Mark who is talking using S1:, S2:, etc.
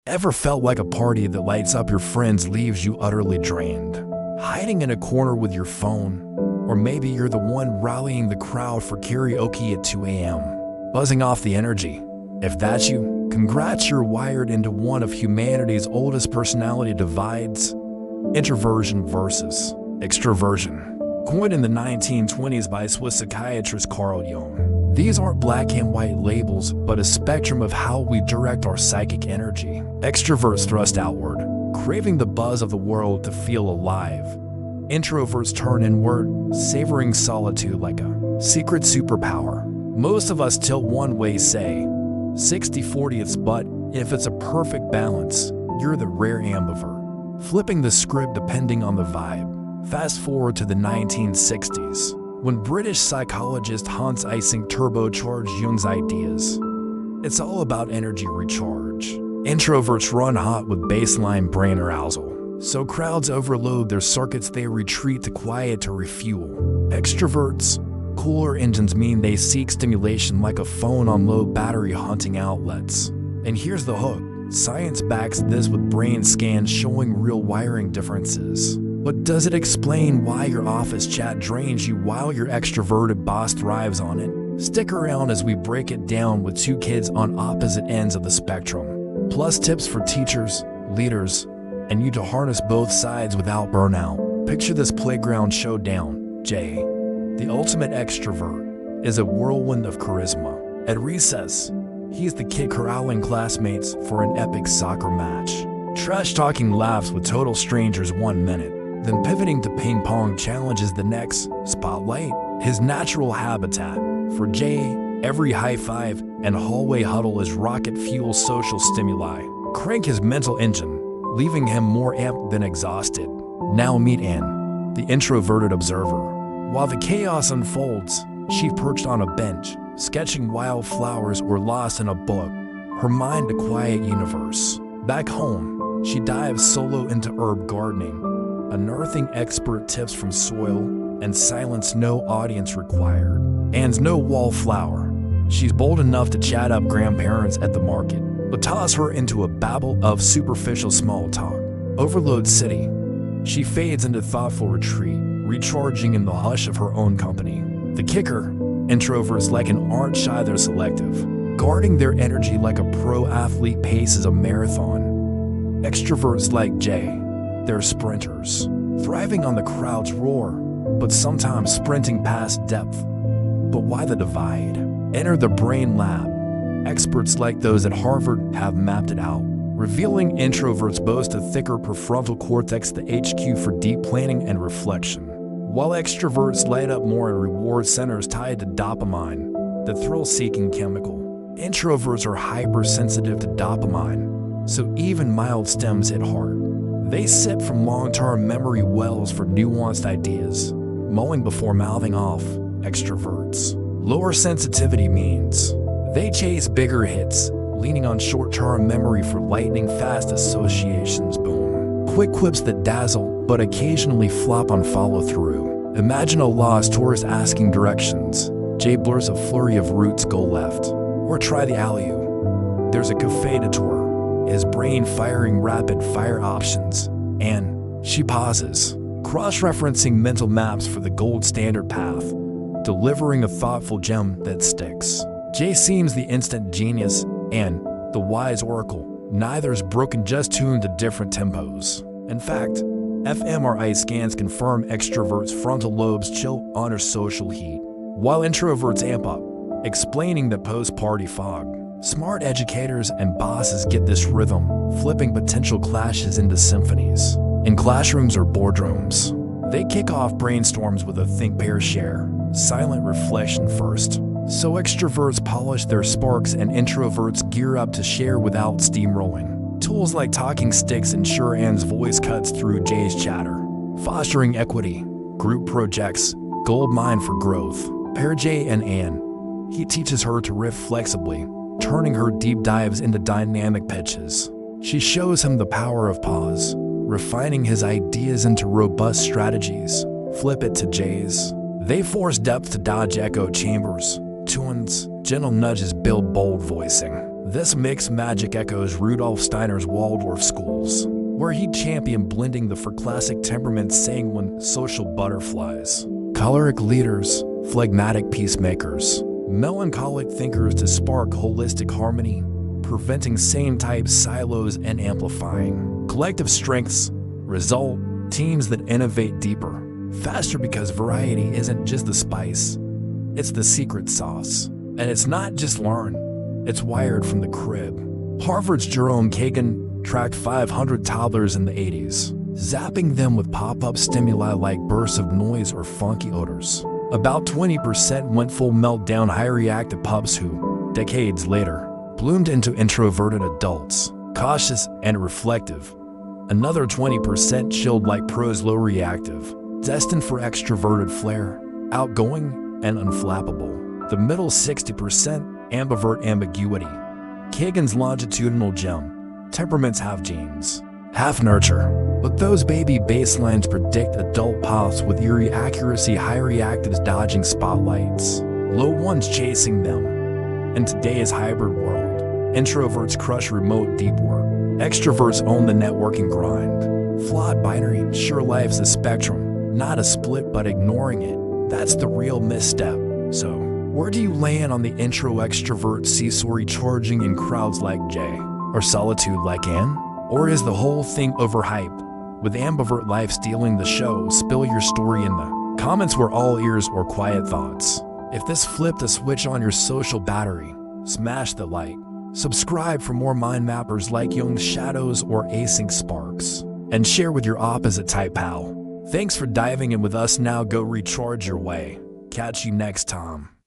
S1: Ever felt like a party that lights up your friends leaves you utterly drained? Hiding in a corner with your phone? Or maybe you're the one rallying the crowd for karaoke at 2 a.m., buzzing off the energy. If that's you, congrats, you're wired into one of humanity's oldest personality divides: introversion versus extroversion. Coined in the 1920s by Swiss psychiatrist Carl Jung, these aren't black and white labels, but a spectrum of how we direct our psychic energy. Extroverts thrust outward, craving the buzz of the world to feel alive. Introverts turn inward, savoring solitude like a secret superpower. Most of us tilt one way, say 60/40, but if it's a perfect balance, you're the rare ambivert, flipping the script depending on the vibe. Fast forward to the 1960s, when British psychologist Hans Eysenck turbocharged Jung's ideas. It's all about energy recharge. Introverts run hot with baseline brain arousal, so crowds overload their circuits, they retreat to quiet to refuel. Extroverts, cooler engines mean they seek stimulation like a phone on low battery, hunting outlets. And here's the hook: science backs this with brain scans showing real wiring differences. But does it explain why your office chat drains you while your extroverted boss thrives on it? Stick around as we break it down with two kids on opposite ends of the spectrum, plus tips for teachers, leaders, and you to harness both sides without burnout. Picture this playground showdown. Jay, the ultimate extrovert, is a whirlwind of charisma. At recess, he's the kid corralling classmates for an epic soccer match. Trash-talking laughs with total strangers 1 minute, then pivoting to ping pong challenges the next. Spotlight, his natural habitat. For Jay, every high five and hallway huddle is rocket fuel social stimuli. Crank his mental engine, leaving him more amped than exhausted. Now meet Anne, the introverted observer. While the chaos unfolds, she perched on a bench, sketching wildflowers or lost in a book, her mind a quiet universe. Back home, she dives solo into herb gardening, unearthing expert tips from soil and silence, no audience required. Anne's no wallflower. She's bold enough to chat up grandparents at the market, but toss her into a babble of superficial small talk. Overload city, she fades into thoughtful retreat, recharging in the hush of her own company. The kicker, introverts like an aren't shy, they're selective, guarding their energy like a pro athlete paces a marathon. Extroverts like Jay, they're sprinters, thriving on the crowd's roar, but sometimes sprinting past depth. But why the divide? Enter the brain lab. Experts like those at Harvard have mapped it out, revealing introverts boast a thicker prefrontal cortex, the HQ for deep planning and reflection, while extroverts light up more in reward centers tied to dopamine, the thrill-seeking chemical. Introverts are hypersensitive to dopamine, so even mild stims hit hard. They sip from long-term memory wells for nuanced ideas, mulling before mouthing off. Extroverts, lower sensitivity means they chase bigger hits, leaning on short-term memory for lightning-fast associations. Boom. Quick quips that dazzle, but occasionally flop on follow-through. Imagine a lost tourist asking directions. Jay blurs a flurry of routes, go left. Or try the alley-oop. There's a cafe detour, his brain firing rapid-fire options. And she pauses, cross-referencing mental maps for the gold standard path, delivering a thoughtful gem that sticks. Jay seems the instant genius and the wise oracle. Neither's broken, just tuned to different tempos. In fact, fMRI scans confirm extroverts' frontal lobes chill under social heat, while introverts amp up, explaining the post-party fog. Smart educators and bosses get this rhythm, flipping potential clashes into symphonies. In classrooms or boardrooms, they kick off brainstorms with a think, pair, share, silent reflection first. So extroverts polish their sparks and introverts gear up to share without steamrolling. Tools like talking sticks ensure Anne's voice cuts through Jay's chatter, fostering equity. Group projects, gold mine for growth. Pair Jay and Anne. He teaches her to riff flexibly, turning her deep dives into dynamic pitches. She shows him the power of pause, refining his ideas into robust strategies. Flip it to Jay's. They force depth to dodge echo chambers. Tunes, gentle nudges build bold voicing. This mixed magic echoes Rudolf Steiner's Waldorf schools, where he championed blending the four classic temperaments sanguine, social butterflies, choleric leaders, phlegmatic peacemakers, melancholic thinkers to spark holistic harmony, preventing same-type silos and amplifying collective strengths. Result: teams that innovate deeper, faster, because variety isn't just the spice, it's the secret sauce. And it's not just learned, it's wired from the crib. Harvard's Jerome Kagan tracked 500 toddlers in the 80s, zapping them with pop-up stimuli like bursts of noise or funky odors. About 20% went full meltdown, high reactive pups who, decades later, bloomed into introverted adults, cautious and reflective. Another 20% chilled like pros, low reactive, destined for extroverted flair, outgoing and unflappable. The middle 60%, ambivert ambiguity. Kagan's longitudinal gem: temperaments half genes, half nurture. But those baby baselines predict adult paths with eerie accuracy, high reactives dodging spotlights, low ones chasing them. In today's hybrid world, introverts crush remote deep work, extroverts own the networking grind. Flawed binary: sure life's a spectrum, not a split, but ignoring it, that's the real misstep. So, where do you land on the intro-extrovert seesaw, recharging in crowds like J, or solitude like N? Or is the whole thing overhyped, with ambivert life stealing the show? Spill your story in the comments. We're all ears or quiet thoughts. If this flipped a switch on your social battery, smash the like. Subscribe for more mind mappers like Jung's shadows or async sparks. And share with your opposite type pal. Thanks for diving in with us. Now go recharge your way. Catch you next time.